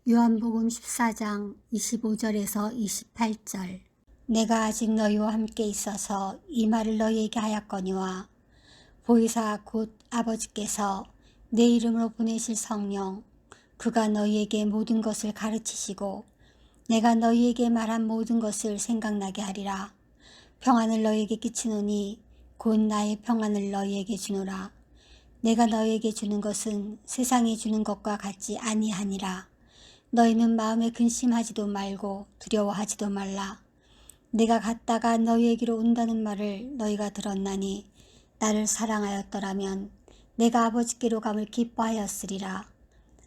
요한복음 14장 25절에서 28절. 내가 아직 너희와 함께 있어서 이 말을 너희에게 하였거니와 보혜사 곧 아버지께서 내 이름으로 보내실 성령 그가 너희에게 모든 것을 가르치시고 내가 너희에게 말한 모든 것을 생각나게 하리라. 평안을 너희에게 끼치노니 곧 나의 평안을 너희에게 주노라. 내가 너희에게 주는 것은 세상이 주는 것과 같지 아니하니라. 너희는 마음에 근심하지도 말고 두려워하지도 말라. 내가 갔다가 너희에게로 온다는 말을 너희가 들었나니 나를 사랑하였더라면 내가 아버지께로 감을 기뻐하였으리라.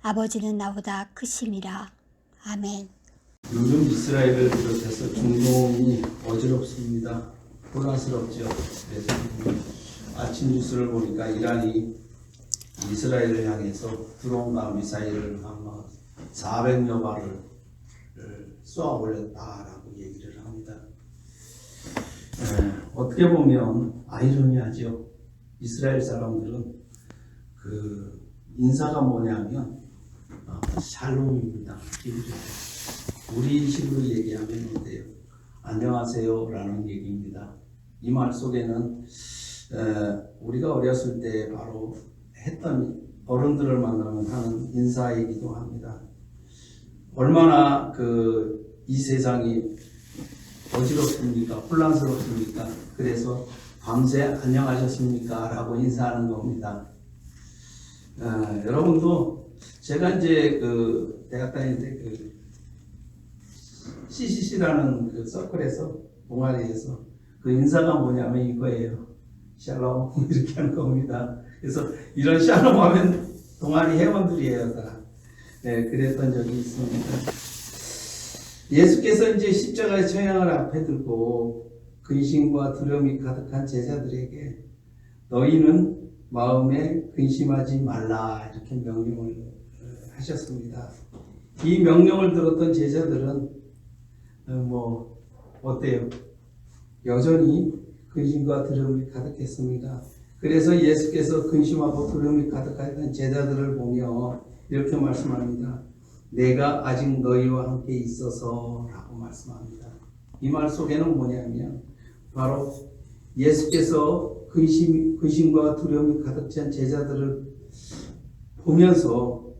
아버지는 나보다 크심이라. 아멘. 요즘 이스라엘을 비롯해서 중동이 어지럽습니다. 혼란스럽죠. 그래서 아침 뉴스를 보니까 이란이 이스라엘을 향해서 드론과 미사일을 아마 400여 발을 쏘아 올렸다라고 얘기를 합니다. 어떻게 보면 아이러니하죠. 이스라엘 사람들은 그 인사가 뭐냐면 샬롬입니다. 우리 식으로 얘기하면 어때요? 안녕하세요 라는 얘기입니다. 이 말 속에는 우리가 어렸을 때 바로 했던 어른들을 만나면 하는 인사이기도 합니다. 얼마나 이 세상이 어지럽습니까? 혼란스럽습니까? 그래서 밤새 안녕하셨습니까? 라고 인사하는 겁니다. 여러분도 제가 이제 대학 다닐 때 CCC라는 서클에서 동아리에서 인사가 뭐냐면 이거예요. 샬롬 이렇게 하는 겁니다. 그래서 이런 샬롬 하면 동아리 회원들이에요 다. 그랬던 적이 있습니다. 예수께서 이제 십자가의 처형을 앞에 두고 근심과 두려움이 가득한 제자들에게 너희는 마음에 근심하지 말라 이렇게 명령을 하셨습니다. 이 명령을 들었던 제자들은 어때요? 여전히 근심과 두려움이 가득했습니다. 그래서 예수께서 근심하고 두려움이 가득했던 제자들을 보며 이렇게 말씀합니다. 내가 아직 너희와 함께 있어서 라고 말씀합니다. 이 말 속에는 뭐냐면 바로 예수께서 근심과 두려움이 가득 찬 제자들을 보면서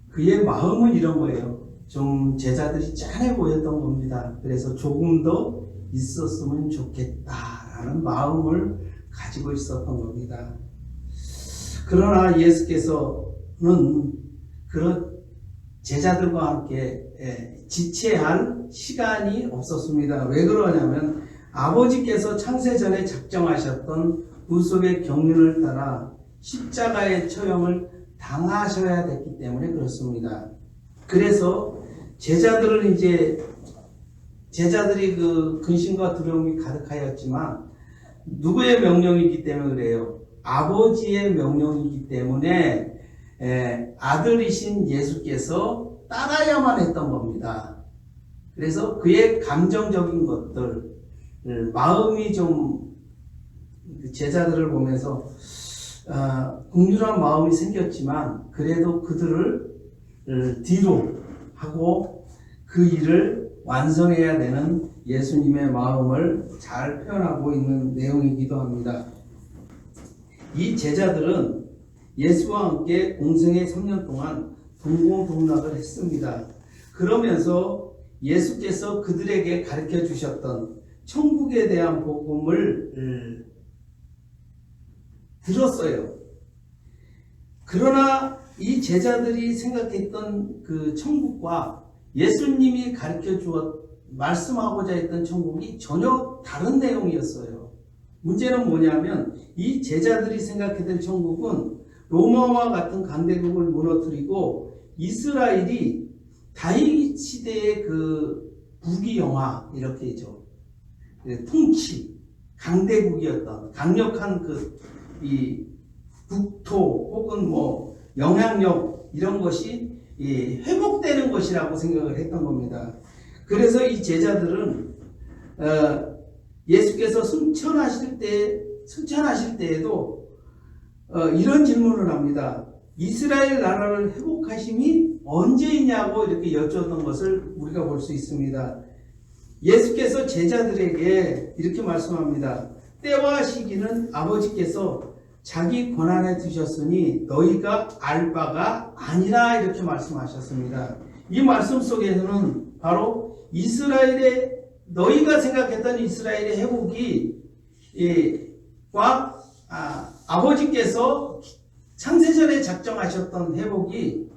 그의 마음은 이런 거예요. 좀 제자들이 짠해 보였던 겁니다. 그래서 조금 더 있었으면 좋겠다라는 마음을 가지고 있었던 겁니다. 그러나 예수께서는 그런 제자들과 함께 지체할 시간이 없었습니다. 왜 그러냐면 아버지께서 창세전에 작정하셨던 구속의 경륜을 따라 십자가의 처형을 당하셔야 됐기 때문에 그렇습니다. 그래서 제자들이 근심과 두려움이 가득하였지만 누구의 명령이기 때문에 그래요? 아버지의 명령이기 때문에 아들이신 예수께서 따라야만 했던 겁니다. 그래서 그의 감정적인 것들, 마음이 좀 제자들을 보면서 긍휼한 마음이 생겼지만 그래도 그들을 뒤로 하고 그 일을 완성해야 되는 예수님의 마음을 잘 표현하고 있는 내용이기도 합니다. 이 제자들은 예수와 함께 공생의 3년 동안 동고동락을 했습니다. 그러면서 예수께서 그들에게 가르쳐 주셨던 천국에 대한 복음을 들었어요. 그러나 이 제자들이 생각했던 그 천국과 예수님이 가르쳐 말씀하고자 했던 천국이 전혀 다른 내용이었어요. 문제는 뭐냐면 이 제자들이 생각했던 천국은 로마와 같은 강대국을 무너뜨리고 이스라엘이 다윗 시대의 부귀영화 이렇게죠. 통치, 강대국이었던 강력한 이 국토 혹은 영향력 이런 것이 회복되는 것이라고 생각을 했던 겁니다. 그래서 이 제자들은 예수께서 승천하실 때에도 이런 질문을 합니다. 이스라엘 나라를 회복하심이 언제이냐고 이렇게 여쭈었던 것을 우리가 볼 수 있습니다. 예수께서 제자들에게 이렇게 말씀합니다. 때와 시기는 아버지께서 자기 권한에 두셨으니 너희가 알 바가 아니라 이렇게 말씀하셨습니다. 이 말씀 속에서는 바로 이스라엘의 너희가 생각했던 이스라엘의 회복이 아버지께서 창세전에 작정하셨던 회복이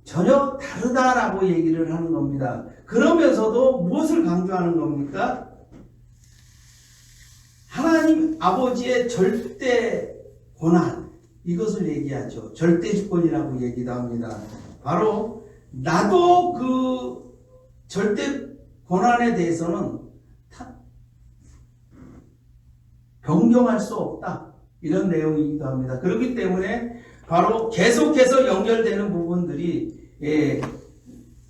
전혀 다르다라고 얘기를 하는 겁니다. 그러면서도 무엇을 강조하는 겁니까? 하나님 아버지의 절대 권한, 이것을 얘기하죠. 절대 주권이라고 얘기도 합니다. 바로 나도 그 절대 권한에 대해서는 변경할 수 없다, 이런 내용이기도 합니다. 그렇기 때문에 바로 계속해서 연결되는 부분들이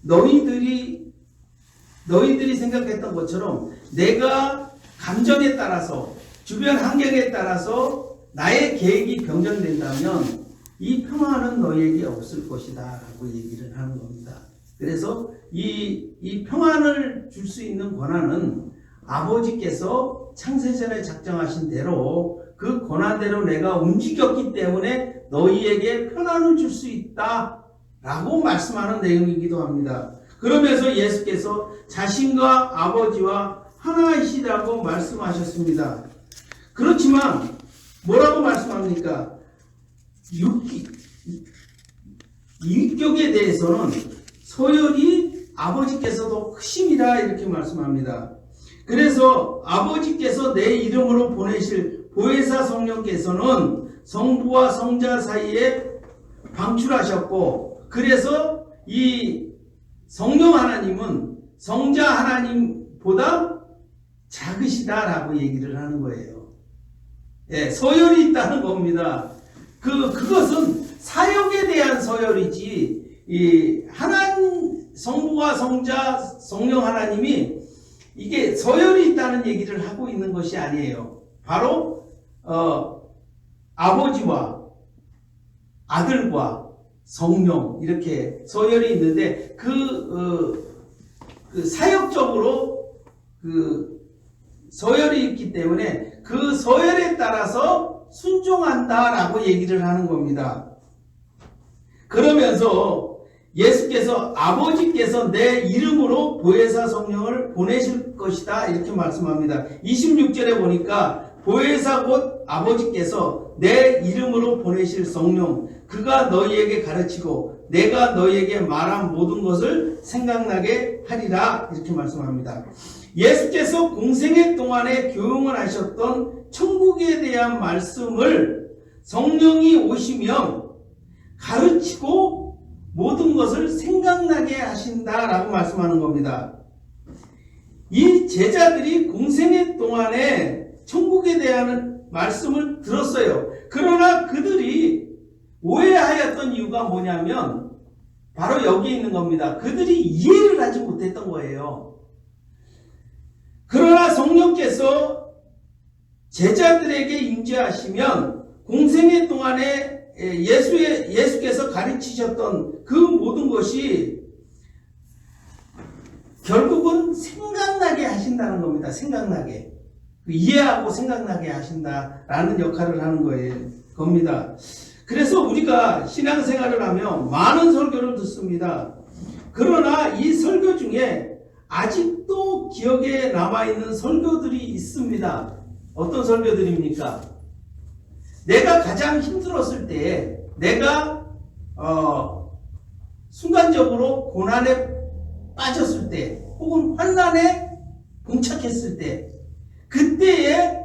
너희들이 생각했던 것처럼 내가 감정에 따라서 주변 환경에 따라서 나의 계획이 변경된다면 이 평화는 너희에게 없을 것이다 라고 얘기를 하는 겁니다. 그래서 이 평안을 줄 수 있는 권한은 아버지께서 창세전에 작정하신 대로 그 권한대로 내가 움직였기 때문에 너희에게 평안을 줄 수 있다 라고 말씀하는 내용이기도 합니다. 그러면서 예수께서 자신과 아버지와 하나이시라고 말씀하셨습니다. 그렇지만 뭐라고 말씀합니까? 인격에 대해서는 소열이 아버지께서도 크심이라 이렇게 말씀합니다. 그래서 아버지께서 내 이름으로 보내실 보혜사 성령께서는 성부와 성자 사이에 방출하셨고, 그래서 이 성령 하나님은 성자 하나님보다 작으시다라고 얘기를 하는 거예요. 서열이 있다는 겁니다. 그것은 사역에 대한 서열이지, 성부와 성자, 성령 하나님이 이게 서열이 있다는 얘기를 하고 있는 것이 아니에요. 바로 아버지와 아들과 성령, 이렇게 서열이 있는데 그 사역적으로 서열이 있기 때문에 그 서열에 따라서 순종한다라고 얘기를 하는 겁니다. 그러면서 예수께서 아버지께서 내 이름으로 보혜사 성령을 보내실 것이다 이렇게 말씀합니다. 26절에 보니까 보혜사 곧 아버지께서 내 이름으로 보내실 성령, 그가 너희에게 가르치고 내가 너희에게 말한 모든 것을 생각나게 하리라 이렇게 말씀합니다. 예수께서 공생애 동안에 교훈을 하셨던 천국에 대한 말씀을 성령이 오시면 가르치고 모든 것을 생각나게 하신다라고 말씀하는 겁니다. 이 제자들이 공생애 동안에 천국에 대한 말씀을 들었어요. 그러나 그들이 오해하였던 이유가 뭐냐면 바로 여기 있는 겁니다. 그들이 이해를 하지 못했던 거예요. 그러나 성령께서 제자들에게 임재하시면 공생애 동안에 예수께서 가르치셨던 그 모든 것이 결국은 생각나게 하신다는 겁니다. 생각나게. 이해하고 생각나게 하신다라는 역할을 하는 겁니다. 그래서 우리가 신앙생활을 하면 많은 설교를 듣습니다. 그러나 이 설교 중에 아직도 기억에 남아있는 설교들이 있습니다. 어떤 설교들입니까? 내가 가장 힘들었을 때, 내가 순간적으로 고난에 빠졌을 때, 혹은 환난에 봉착했을 때, 그때에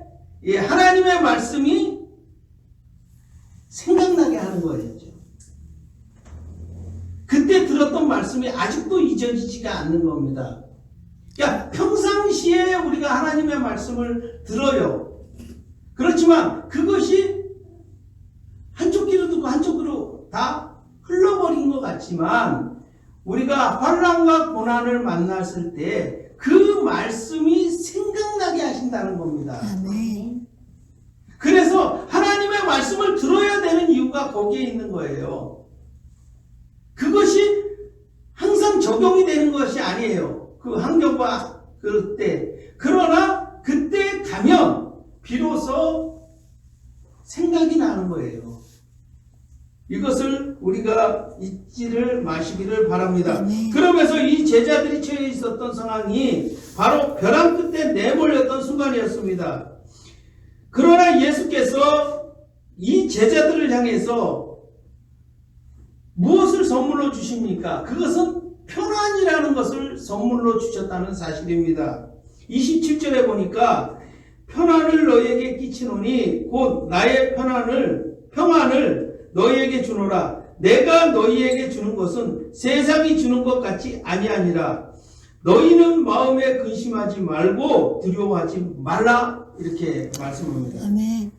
하나님의 말씀이 생각나게 하는 거였죠. 그때 들었던 말씀이 아직도 잊어지지가 않는 겁니다. 그러니까 평상시에 우리가 하나님의 말씀을 들어요. 그렇지만 그것이 한쪽 귀로 듣고 한쪽 귀로 다 흘러버린 것 같지만 우리가 환난과 고난을 만났을 때 그 말씀이 생각나게 하신다는 겁니다. 아멘. 그래서 하나님의 하나님의 말씀을 들어야 되는 이유가 거기에 있는 거예요. 그것이 항상 적용이 되는 것이 아니에요. 그 환경과 그때. 그러나 그때 가면 비로소 생각이 나는 거예요. 이것을 우리가 잊지를 마시기를 바랍니다. 그러면서 이 제자들이 처해 있었던 상황이 바로 벼랑 끝에 내몰렸던 순간이었습니다. 그러나 예수께서 이 제자들을 향해서 무엇을 선물로 주십니까? 그것은 평안이라는 것을 선물로 주셨다는 사실입니다. 27절에 보니까 평안을 너희에게 끼치노니 곧 나의 평안을 너희에게 주노라. 내가 너희에게 주는 것은 세상이 주는 것 같이 아니하니라. 너희는 마음에 근심하지 말고 두려워하지 말라. 이렇게 말씀합니다. 아멘.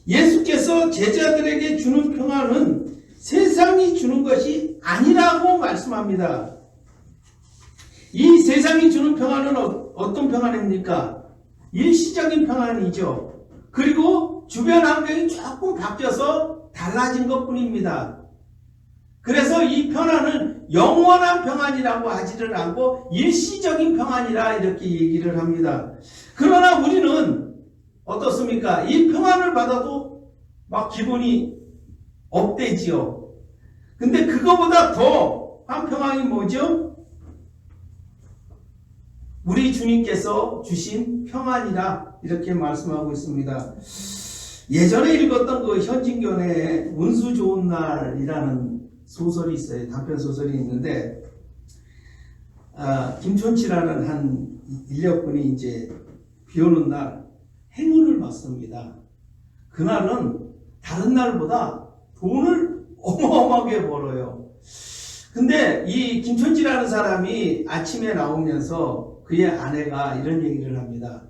예수께서 제자들에게 주는 평안은 세상이 주는 것이 아니라고 말씀합니다. 이 세상이 주는 평안은 어떤 평안입니까? 일시적인 평안이죠. 그리고 주변 환경이 조금 바뀌어서 달라진 것 뿐입니다. 그래서 이 평안은 영원한 평안이라고 하지를 않고 일시적인 평안이라 이렇게 얘기를 합니다. 그러나 우리는 어떻습니까? 이 평안을 받아도 막 기분이 업되지요. 근데 그거보다 더 한 평안이 뭐죠? 우리 주님께서 주신 평안이라 이렇게 말씀하고 있습니다. 예전에 읽었던 그 현진견의 운수 좋은 날이라는 소설이 있어요. 단편 소설이 있는데 김촌치라는 한 인력군이 이제 비 오는 날 행운을 받습니다. 그날은 다른 날보다 돈을 어마어마하게 벌어요. 근데 이 김촌치라는 사람이 아침에 나오면서 그의 아내가 이런 얘기를 합니다.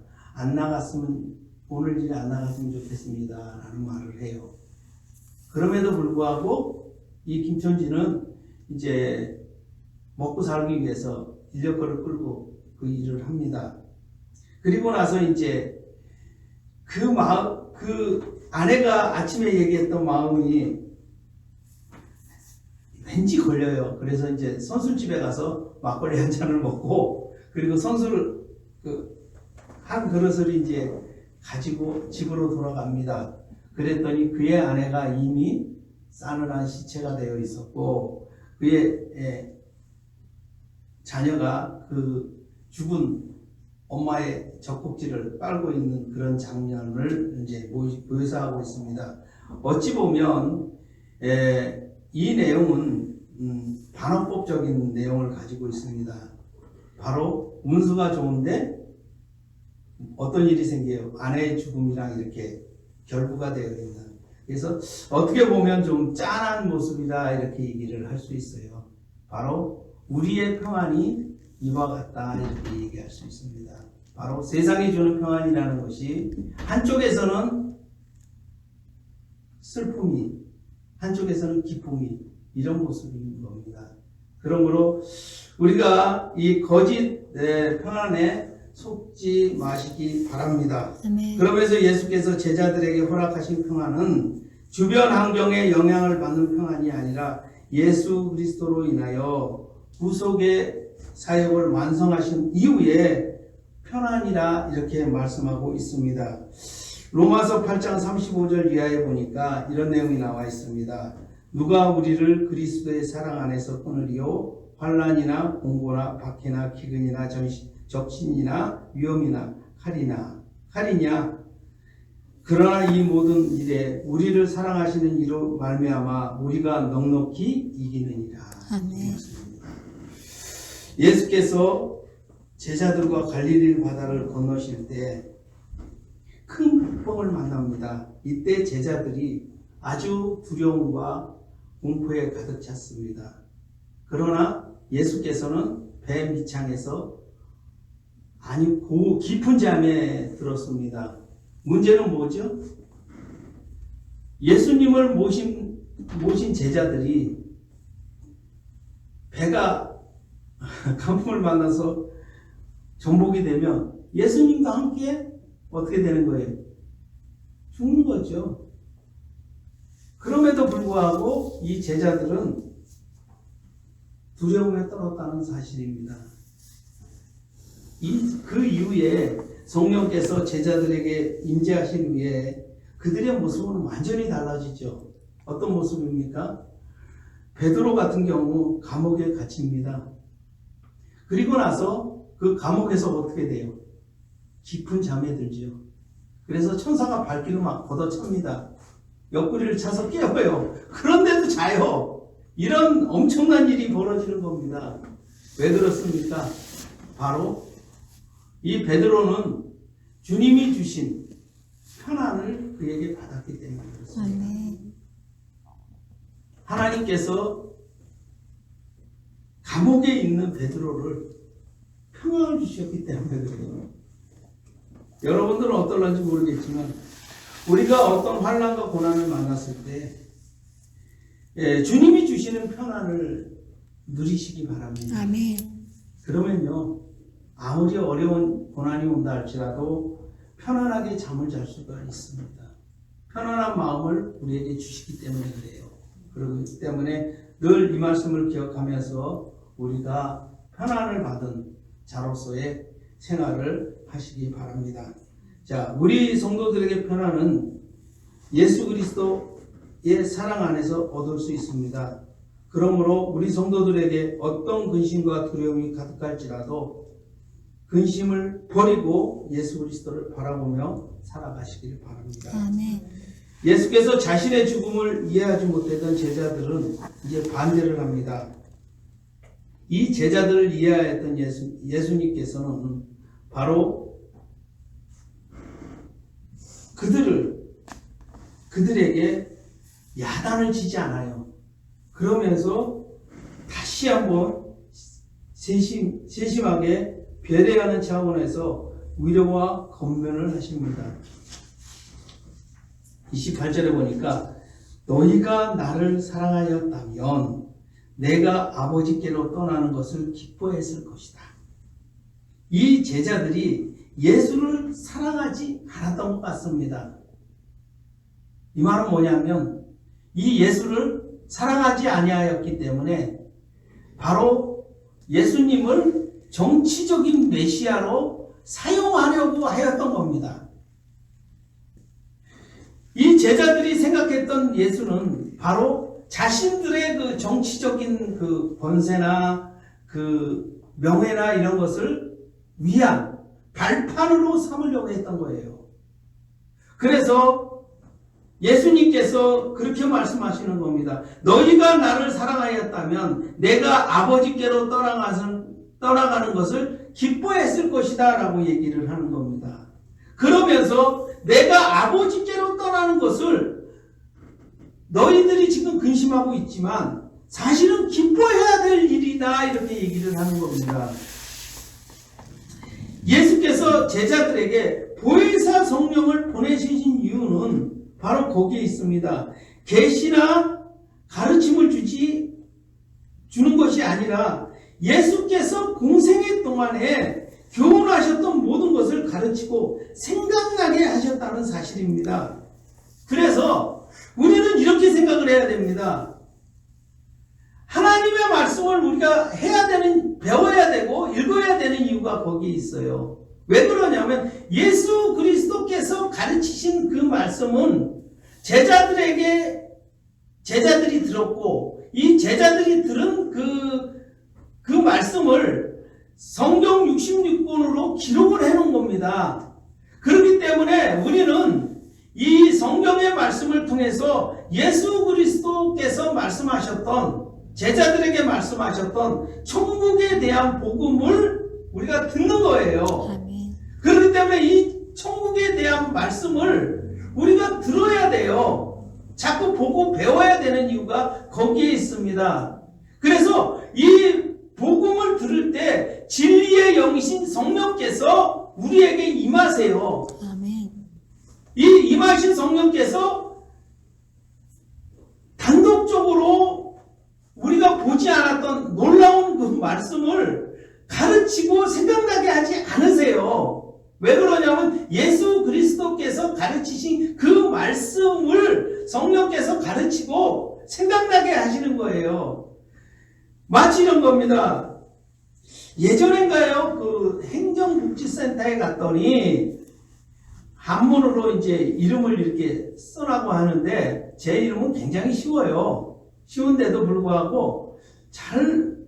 오늘 일에 안 나갔으면 좋겠습니다. 라는 말을 해요. 그럼에도 불구하고 이 김촌지는 이제 먹고 살기 위해서 인력거를 끌고 그 일을 합니다. 그리고 나서 이제 그 아내가 아침에 얘기했던 마음이 왠지 걸려요. 그래서 이제 선술집에 가서 막걸리 한 잔을 먹고 그리고 선술을 한 그릇을 이제 가지고 집으로 돌아갑니다. 그랬더니 그의 아내가 이미 싸늘한 시체가 되어 있었고 그의 자녀가 그 죽은 엄마의 젖꼭지를 빨고 있는 그런 장면을 이제 묘사하고 있습니다. 어찌 보면 이 내용은 반어법적인 내용을 가지고 있습니다. 바로 운수가 좋은데 어떤 일이 생겨요? 아내의 죽음이랑 이렇게 결부가 되어 있는. 그래서 어떻게 보면 좀 짠한 모습이다 이렇게 얘기를 할 수 있어요. 바로 우리의 평안이 이와 같다 이렇게 얘기할 수 있습니다. 바로 세상이 주는 평안이라는 것이 한쪽에서는 슬픔이 한쪽에서는 기쁨이 이런 모습인 겁니다. 그러므로 우리가 이 거짓 평안에 속지 마시기 바랍니다. 아멘. 그러면서 예수께서 제자들에게 허락하신 평안은 주변 환경에 영향을 받는 평안이 아니라 예수 그리스도로 인하여 구속의 사역을 완성하신 이후에 평안이라 이렇게 말씀하고 있습니다. 로마서 8장 35절 이하에 보니까 이런 내용이 나와 있습니다. 누가 우리를 그리스도의 사랑 안에서 끊으리요? 환난이나 공고나 박해나 기근이나 적신이나 위험이나 칼이냐? 그러나 이 모든 일에 우리를 사랑하시는 이로 말미암아 우리가 넉넉히 이기느니라. 아멘. 예수께서 제자들과 갈릴리 바다를 건너실 때 큰 폭풍을 만납니다. 이때 제자들이 아주 두려움과 공포에 가득 찼습니다. 그러나 예수께서는 배 밑창에서 아니 깊은 잠에 들었습니다. 문제는 뭐죠? 예수님을 모신 제자들이 배가 강풍을 만나서 전복이 되면 예수님과 함께 어떻게 되는 거예요? 죽는 거죠. 그럼에도 불구하고 이 제자들은 두려움에 떨었다는 사실입니다. 그 이후에 성령께서 제자들에게 임재하신 후에 그들의 모습은 완전히 달라지죠. 어떤 모습입니까? 베드로 같은 경우 감옥에 갇힙니다. 그리고 나서 그 감옥에서 어떻게 돼요? 깊은 잠에 들죠. 그래서 천사가 발길을 막 걷어찹니다. 옆구리를 차서 깨워요. 그런데도 자요. 이런 엄청난 일이 벌어지는 겁니다. 왜 그렇습니까? 바로 이 베드로는 주님이 주신 편안을 그에게 받았기 때문에 그렇습니다. 아멘. 하나님께서 감옥에 있는 베드로를 평안을 주셨기 때문에 그래요. 여러분들은 어떨런지 모르겠지만 우리가 어떤 환난과 고난을 만났을 때 주님이 주시는 편안을 누리시기 바랍니다. 아멘. 그러면요, 아무리 어려운 고난이 온다 할지라도 편안하게 잠을 잘 수가 있습니다. 편안한 마음을 우리에게 주시기 때문에 그래요. 그렇기 때문에 늘 이 말씀을 기억하면서 우리가 편안을 받은 자로서의 생활을 하시기 바랍니다. 자, 우리 성도들에게 편안은 예수 그리스도의 사랑 안에서 얻을 수 있습니다. 그러므로 우리 성도들에게 어떤 근심과 두려움이 가득할지라도 근심을 버리고 예수 그리스도를 바라보며 살아가시길 바랍니다. 아멘. 예수께서 자신의 죽음을 이해하지 못했던 제자들은 이제 반대를 합니다. 이 제자들을 이해하였던 예수님께서는 바로 그들에게 야단을 치지 않아요. 그러면서 다시 한번 세심하게 배려하는 차원에서 위로와 권면을 하십니다. 28절에 보니까 너희가 나를 사랑하였다면 내가 아버지께로 떠나는 것을 기뻐했을 것이다. 이 제자들이 예수를 사랑하지 않았던 것 같습니다. 이 말은 뭐냐면 이 예수를 사랑하지 아니하였기 때문에 바로 예수님을 정치적인 메시아로 사용하려고 하였던 겁니다. 이 제자들이 생각했던 예수는 바로 자신들의 그 정치적인 그 권세나 그 명예나 이런 것을 위한 발판으로 삼으려고 했던 거예요. 그래서 예수님께서 그렇게 말씀하시는 겁니다. 너희가 나를 사랑하였다면 내가 아버지께로 떠나가는 것을 기뻐했을 것이다 라고 얘기를 하는 겁니다. 그러면서 내가 아버지께로 떠나는 것을 너희들이 지금 근심하고 있지만 사실은 기뻐해야 될 일이다 이렇게 얘기를 하는 겁니다. 예수께서 제자들에게 보혜사 성령을 보내주신 이유는 바로 거기에 있습니다. 계시나 가르침을 주는 것이 아니라 예수께서 공생애 동안에 교훈하셨던 모든 것을 가르치고 생각나게 하셨다는 사실입니다. 그래서 우리는 이렇게 생각을 해야 됩니다. 하나님의 말씀을 우리가 배워야 되고 읽어야 되는 이유가 거기에 있어요. 왜 그러냐면 예수 그리스도께서 가르치신 그 말씀은 제자들이 들었고 이 제자들이 들은 그 말씀을 성경 66권으로 기록을 해놓은 겁니다. 그렇기 때문에 우리는 이 성경의 말씀을 통해서 예수 그리스도께서 말씀하셨던 제자들에게 말씀하셨던 천국에 대한 복음을 우리가 듣는 거예요. 아멘. 그렇기 때문에 이 천국에 대한 말씀을 우리가 들어야 돼요. 자꾸 보고 배워야 되는 이유가 거기에 있습니다. 그래서 이 복음을 들을 때 진리의 영이신 성령께서 우리에게 임하세요. 아멘. 이 임하신 성령께서 단독적으로 우리가 보지 않았던 놀라운 그 말씀을 가르치고 생각나게 하지 않으세요. 왜 그러냐면 예수 그리스도께서 가르치신 그 말씀을 성령께서 가르치고 생각나게 하시는 거예요. 마치 이런 겁니다. 예전엔가요, 그 행정복지센터에 갔더니 한문으로 이제 이름을 이렇게 써라고 하는데 제 이름은 굉장히 쉬워요. 쉬운데도 불구하고 잘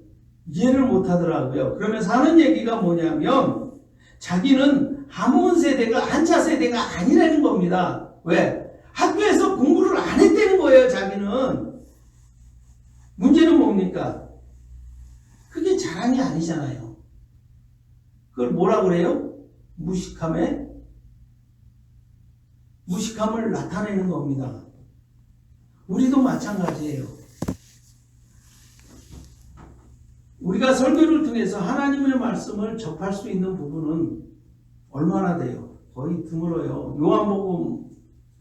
이해를 못 하더라고요. 그러면서 하는 얘기가 뭐냐면 자기는 한문 세대가 한자 세대가 아니라는 겁니다. 왜? 학교에서 공부를 안 했다는 거예요, 자기는. 문제는 뭡니까? 그게 자랑이 아니잖아요. 그걸 뭐라 그래요? 무식함을 나타내는 겁니다. 우리도 마찬가지예요. 우리가 설교를 통해서 하나님의 말씀을 접할 수 있는 부분은 얼마나 돼요? 거의 드물어요. 요한복음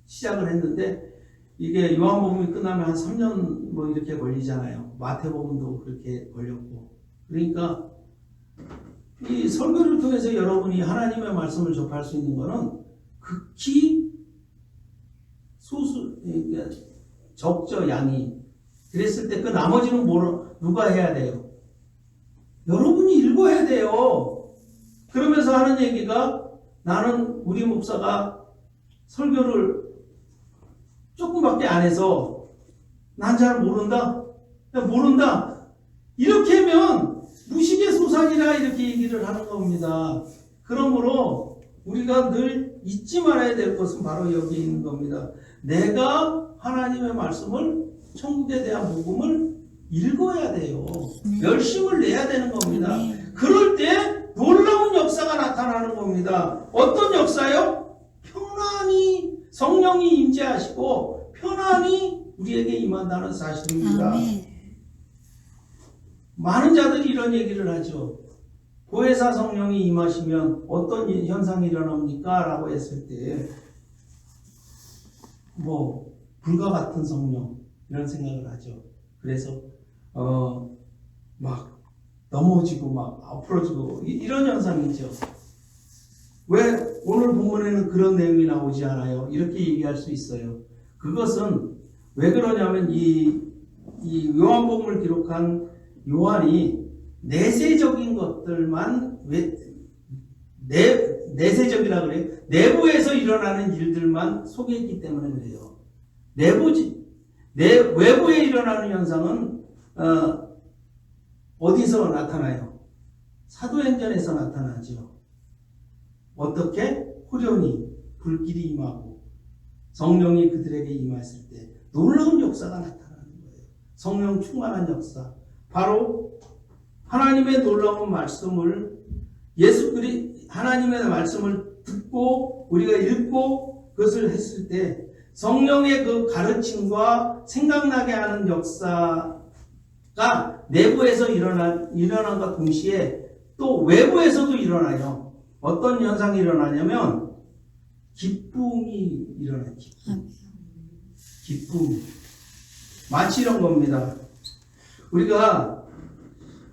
시작을 했는데 이게 요한복음이 끝나면 한 3년 뭐 이렇게 걸리잖아요. 마태복음도 그렇게 걸렸고. 그러니까 이 설교를 통해서 여러분이 하나님의 말씀을 접할 수 있는 거는 극히 소수, 그러니까 적죠, 양이. 그랬을 때 그 나머지는 누가 해야 돼요? 여러분이 읽어야 돼요. 그러면서 하는 얘기가 나는 우리 목사가 설교를 조금밖에 안 해서 난 잘 모른다? 모른다? 이렇게 하면 무식의 소산이라 이렇게 얘기를 하는 겁니다. 그러므로 우리가 늘 잊지 말아야 될 것은 바로 여기 있는 겁니다. 내가 하나님의 말씀을 천국에 대한 복음을 읽어야 돼요. 열심을 내야 되는 겁니다. 그럴 때 놀라운 역사가 나타나는 겁니다. 어떤 역사요? 평안이 성령이 임재하시고 편안이 우리에게 임한다는 사실입니다. 많은 자들이 이런 얘기를 하죠. 보혜사 성령이 임하시면 어떤 현상이 일어납니까? 라고 했을 때 뭐 불과 같은 성령 이런 생각을 하죠. 그래서 막 넘어지고 막 엎어지고 이런 현상이죠. 왜 오늘 본문에는 그런 내용이 나오지 않아요? 이렇게 얘기할 수 있어요. 그것은 왜 그러냐면 이 요한복음을 기록한 요한이 내세적인 것들만 내세적이라 그래요. 내부에서 일어나는 일들만 소개했기 때문에 그래요. 외부에 일어나는 현상은 어디서 나타나요? 사도행전에서 나타나죠. 어떻게? 호련히 불길이 임하고 성령이 그들에게 임했을 때 놀라운 역사가 나타나는 거예요. 성령 충만한 역사. 바로 하나님의 놀라운 말씀을 하나님의 말씀을 듣고 우리가 읽고 그것을 했을 때 성령의 그 가르침과 생각나게 하는 역사가 내부에서 일어난과 동시에 또 외부에서도 일어나요. 어떤 현상이 일어나냐면 기쁨이 일어나요. 기쁨. 마치 이런 겁니다. 우리가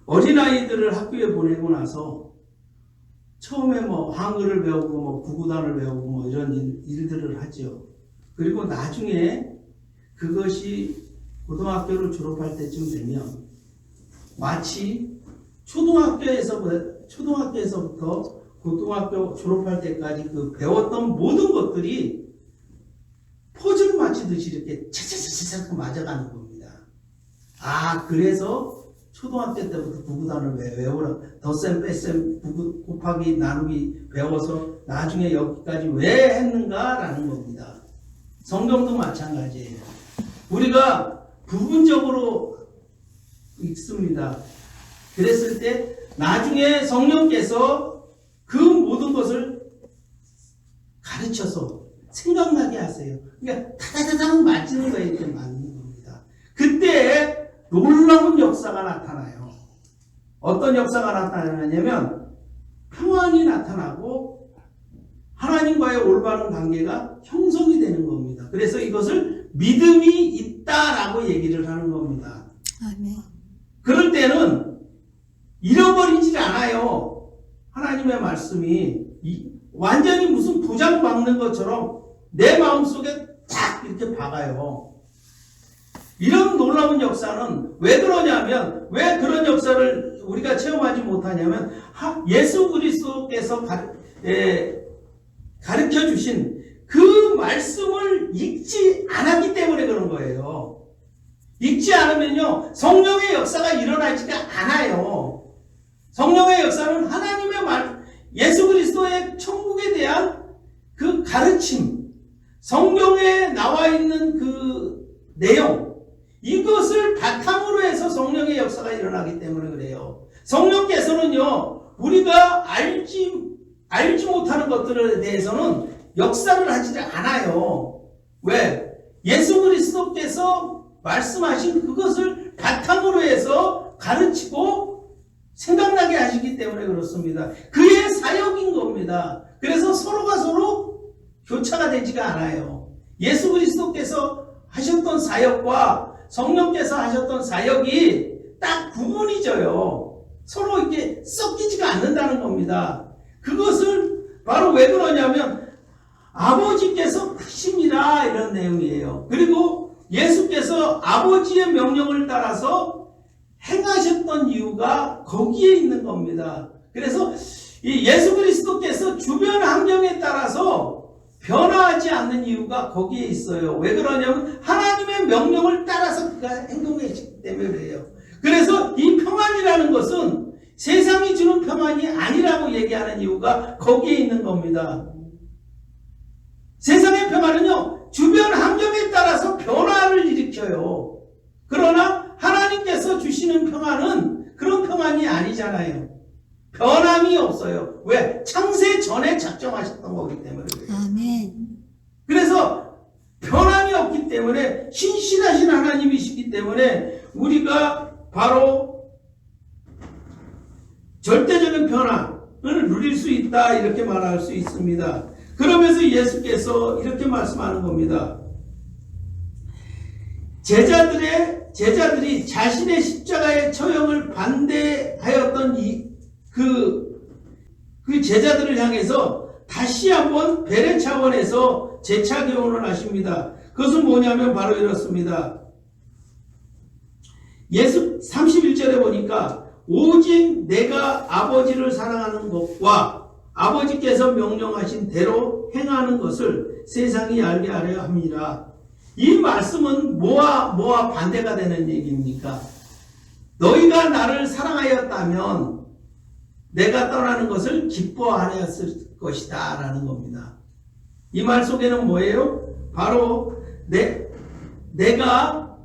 어린아이들을 학교에 보내고 나서 처음에 뭐 한글을 배우고 뭐 구구단을 배우고 뭐 이런 일들을 하죠. 그리고 나중에 그것이 고등학교를 졸업할 때쯤 되면 마치 초등학교에서부터 고등학교 졸업할 때까지 그 배웠던 모든 것들이 퍼즐 맞히듯이 이렇게 차차차차차 맞아가는 겁니다. 그래서 초등학교 때부터 구구단을 외우라. 덧셈, 뺄셈, 곱하기, 나누기 배워서 나중에 여기까지 왜 했는가라는 겁니다. 성경도 마찬가지예요. 우리가 부분적으로 읽습니다. 그랬을 때 나중에 성령께서 그 모든 것을 가르쳐서 생각나게 하세요. 그러니까 타다다당 맞는 거에 이렇게 맞는 겁니다. 그때 놀라운 역사가 나타나요. 어떤 역사가 나타나냐면 평안이 나타나고 하나님과의 올바른 관계가 형성이 되는 겁니다. 그래서 이것을 믿음이 있다라고 얘기를 하는 겁니다. 아멘. 그럴 때는 잃어버리질 않아요. 하나님의 말씀이 완전히 무슨 도장 박는 것처럼 내 마음속에 쫙 이렇게 박아요. 이런 놀라운 역사는 왜 그러냐면, 왜 그런 역사를 우리가 체험하지 못하냐면, 예수 그리스도께서 가르쳐 주신 그 말씀을 읽지 않았기 때문에 그런 거예요. 읽지 않으면요, 성령의 역사가 일어나지가 않아요. 성령의 역사는 하나님의 예수 그리스도의 천국에 대한 그 가르침, 성경에 나와 있는 그 내용, 이것을 바탕으로 해서 성령의 역사가 일어나기 때문에 그래요. 성령께서는요, 우리가 알지 못하는 것들에 대해서는 역사를 하지 않아요. 왜? 예수 그리스도께서 말씀하신 그것을 바탕으로 해서 가르치고 생각나게 하시기 때문에 그렇습니다. 그의 사역인 겁니다. 그래서 서로가 서로 교차가 되지가 않아요. 예수 그리스도께서 하셨던 사역과 성령께서 하셨던 사역이 딱 구분이 져요. 서로 이렇게 섞이지가 않는다는 겁니다. 그것을 바로 왜 그러냐면 아버지께서 크심이라 이런 내용이에요. 그리고 예수께서 아버지의 명령을 따라서 행하셨던 이유가 거기에 있는 겁니다. 그래서 이 예수 그리스도께서 주변 환경에 따라서 변화하지 않는 이유가 거기에 있어요. 왜 그러냐면 하나님의 명령을 따라서 그가 행동했기 때문에 그래요. 그래서 이 평안이라는 것은 세상이 주는 평안이 아니라고 얘기하는 이유가 거기에 있는 겁니다. 세상의 평안은요, 주변 환경에 따라서 변화를 일으켜요. 그러나 하나님께서 주시는 평안은 그런 평안이 아니잖아요. 변함이 없어요. 왜? 창세 전에 작정하셨던 거기 때문에 그래요. 아멘. 그래서 변함이 없기 때문에 신실하신 하나님이시기 때문에 우리가 바로 절대적인 변화를 누릴 수 있다 이렇게 말할 수 있습니다. 그러면서 예수께서 이렇게 말씀하는 겁니다. 제자들이 자신의 십자가의 처형을 반대하였던 그 제자들을 향해서 다시 한번 배려 차원에서 재차 교훈을 하십니다. 그것은 뭐냐면 바로 이렇습니다. 예수 31절에 보니까 오직 내가 아버지를 사랑하는 것과 아버지께서 명령하신 대로 행하는 것을 세상이 알게 하려 함이라. 이 말씀은 뭐와 반대가 되는 얘기입니까? 너희가 나를 사랑하였다면 내가 떠나는 것을 기뻐하였을 것이다 라는 겁니다. 이 말 속에는 뭐예요? 바로 내가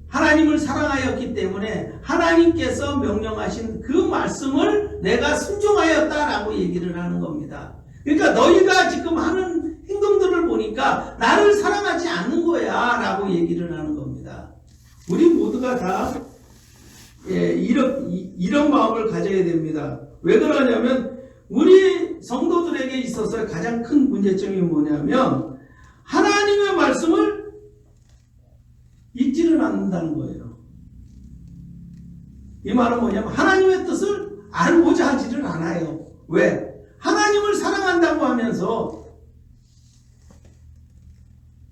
하나님을 사랑하였기 때문에 하나님께서 명령하신 그 말씀을 내가 순종하였다라고 얘기를 하는 겁니다. 그러니까 너희가 지금 하는 행동들을 보니까 나를 사랑하지 않는 거야 라고 얘기를 하는 겁니다. 우리 모두가 다 이런 마음을 가져야 됩니다. 왜 그러냐면 우리 성도들에게 있어서 가장 큰 문제점이 뭐냐면 하나님의 말씀을 읽지를 않는다는 거예요. 이 말은 뭐냐면 하나님의 뜻을 알고자 하지를 않아요. 왜? 하나님을 사랑한다고 하면서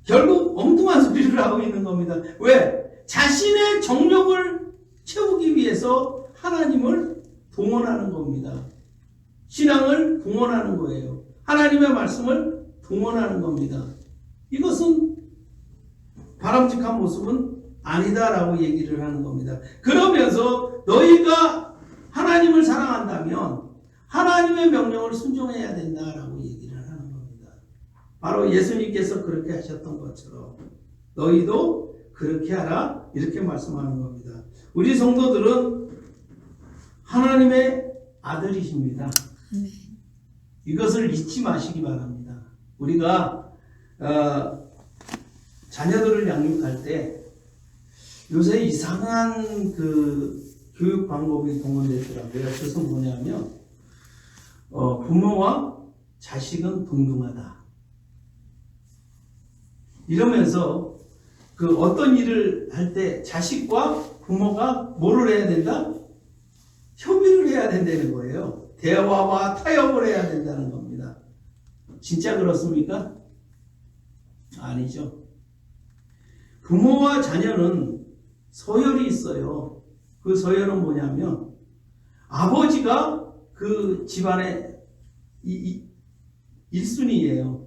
결국 엉뚱한 소리를 하고 있는 겁니다. 왜? 자신의 정욕을 채우기 위해서 하나님을 동원하는 겁니다. 신앙을 동원하는 거예요. 하나님의 말씀을 동원하는 겁니다. 이것은 바람직한 모습은 아니다라고 얘기를 하는 겁니다. 그러면서 너희가 하나님을 사랑한다면 하나님의 명령을 순종해야 된다라고 얘기를 하는 겁니다. 바로 예수님께서 그렇게 하셨던 것처럼 너희도 그렇게 하라 이렇게 말씀하는 겁니다. 우리 성도들은 하나님의 아들이십니다. 이것을 잊지 마시기 바랍니다. 우리가 자녀들을 양육할 때 요새 이상한 그 교육 방법이 동원되더라고요. 그래서 뭐냐면 부모와 자식은 동등하다. 이러면서 그 어떤 일을 할 때 자식과 부모가 뭐를 해야 된다? 협의를 해야 된다는 거예요. 대화와 타협을 해야 된다는 겁니다. 진짜 그렇습니까? 아니죠. 부모와 자녀는 서열이 있어요. 그 서열은 뭐냐면 아버지가 그 집안의 1순위예요.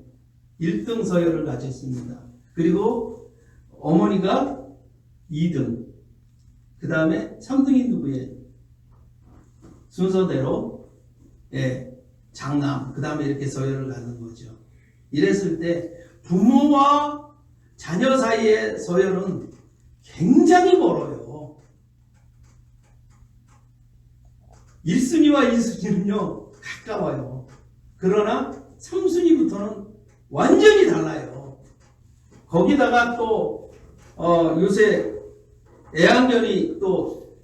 1등 서열을 가졌습니다. 그리고 어머니가 2등, 그 다음에 3등이 누구예요? 순서대로 장남, 그 다음에 이렇게 서열을 가는 거죠. 이랬을 때 부모와 자녀 사이의 서열은 굉장히 멀어요. 1순위와 2순위는요 가까워요. 그러나 3순위부터는 완전히 달라요. 거기다가 또 요새 애완견이 또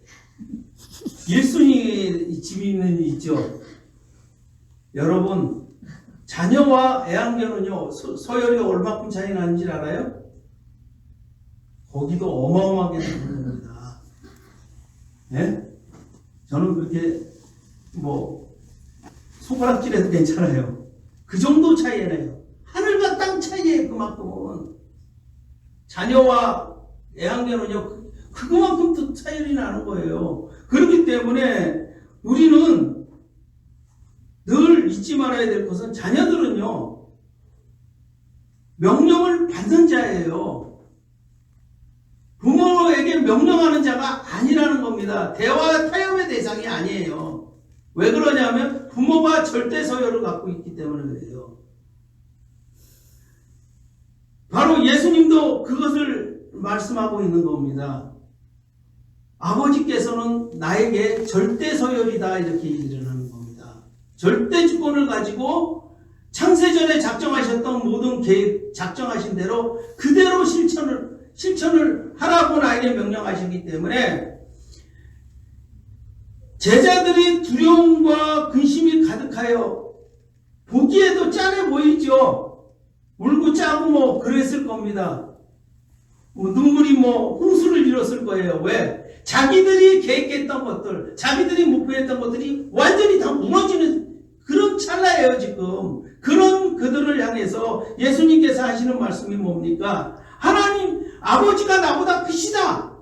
1순위 집이는 있죠. 여러분, 자녀와 애완견은요 서열이 얼마큼 차이 나는지 알아요? 거기도 어마어마하게 다른 겁니다. 예? 저는 그렇게 손가락질해도 괜찮아요. 그 정도 차이에요. 하늘과 땅 차이에 그만큼은. 자녀와 애완견은요 그만큼 또 차이가 나는 거예요. 그렇기 때문에 우리는 늘 잊지 말아야 될 것은 자녀들은요 명령을 받는 자예요. 부모에게 명령하는 자가 아니라는 겁니다. 대화 타협의 대상이 아니에요. 왜 그러냐면 부모가 절대 서열을 갖고 있기 때문에 그래요. 바로 예수님도 그것을 말씀하고 있는 겁니다. 아버지께서는 나에게 절대 서열이다 이렇게 얘기를 하는 겁니다. 절대 주권을 가지고 창세전에 작정하셨던 모든 계획 작정하신 대로 그대로 실천을 하라고 나에게 명령하시기 때문에 제자들이 두려움과 근심이 가득하여 보기에도 짠해 보이죠. 울고 짜고 그랬을 겁니다. 눈물이 홍수를 일었을 거예요. 왜? 자기들이 계획했던 것들, 자기들이 목표했던 것들이 완전히 다 무너지는 그런 찰나예요, 지금. 그런 그들을 향해서 예수님께서 하시는 말씀이 뭡니까? 하나님, 아버지가 나보다 크시다.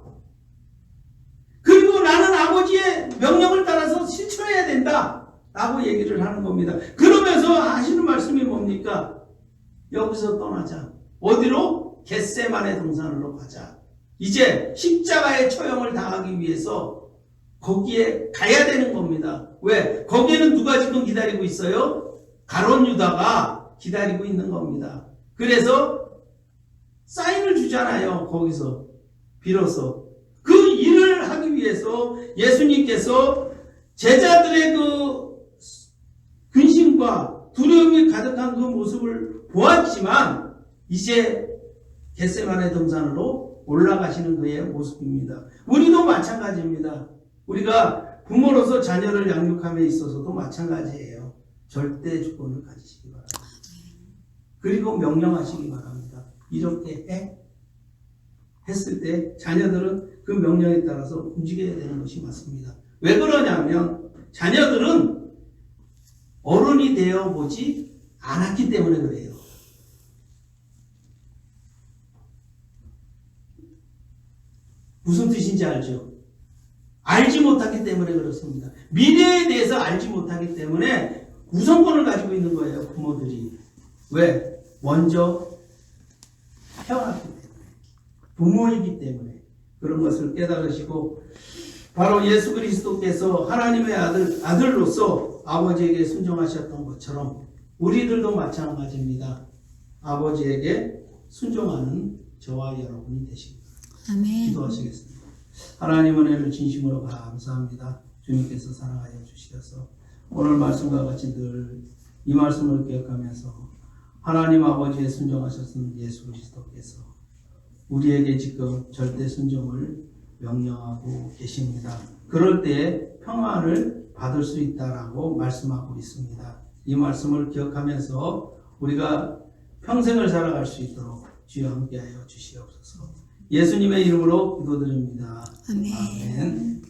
그리고 나는 아버지의 명령을 따라서 실천해야 된다. 라고 얘기를 하는 겁니다. 그러면서 하시는 말씀이 뭡니까? 여기서 떠나자. 어디로? 겟세마네 동산으로 가자. 이제 십자가의 처형을 당하기 위해서 거기에 가야 되는 겁니다. 왜? 거기에는 누가 지금 기다리고 있어요? 가룟 유다가 기다리고 있는 겁니다. 그래서 사인을 주잖아요. 거기서 빌어서. 그 일을 하기 위해서 예수님께서 제자들의 그 근심과 두려움이 가득한 그 모습을 보았지만 이제 겟세마네 동산으로 올라가시는 그의 모습입니다. 우리도 마찬가지입니다. 우리가 부모로서 자녀를 양육함에 있어서도 마찬가지예요. 절대 주권을 가지시기 바랍니다. 그리고 명령하시기 바랍니다. 이렇게 해? 했을 때 자녀들은 그 명령에 따라서 움직여야 되는 것이 맞습니다. 왜 그러냐면 자녀들은 어른이 되어 보지 않았기 때문에 그래요. 무슨 뜻인지 알죠? 알지 못하기 때문에 그렇습니다. 미래에 대해서 알지 못하기 때문에 우선권을 가지고 있는 거예요, 부모들이. 왜? 먼저 태어났기 때문에. 부모이기 때문에. 그런 것을 깨달으시고, 바로 예수 그리스도께서 하나님의 아들로서 아버지에게 순종하셨던 것처럼 우리들도 마찬가지입니다. 아버지에게 순종하는 저와 여러분이 되십니다. 아멘. 기도하시겠습니다. 하나님 은혜를 진심으로 감사합니다. 주님께서 사랑하여 주시어서 오늘 말씀과 같이 늘 이 말씀을 기억하면서 하나님 아버지에 순종하셨던 예수 그리스도께서 우리에게 지금 절대 순종을 명령하고 계십니다. 그럴 때에 평안을 받을 수 있다라고 말씀하고 있습니다. 이 말씀을 기억하면서 우리가 평생을 살아갈 수 있도록 주여 함께하여 주시옵소서. 예수님의 이름으로 기도드립니다. 아멘. 아멘.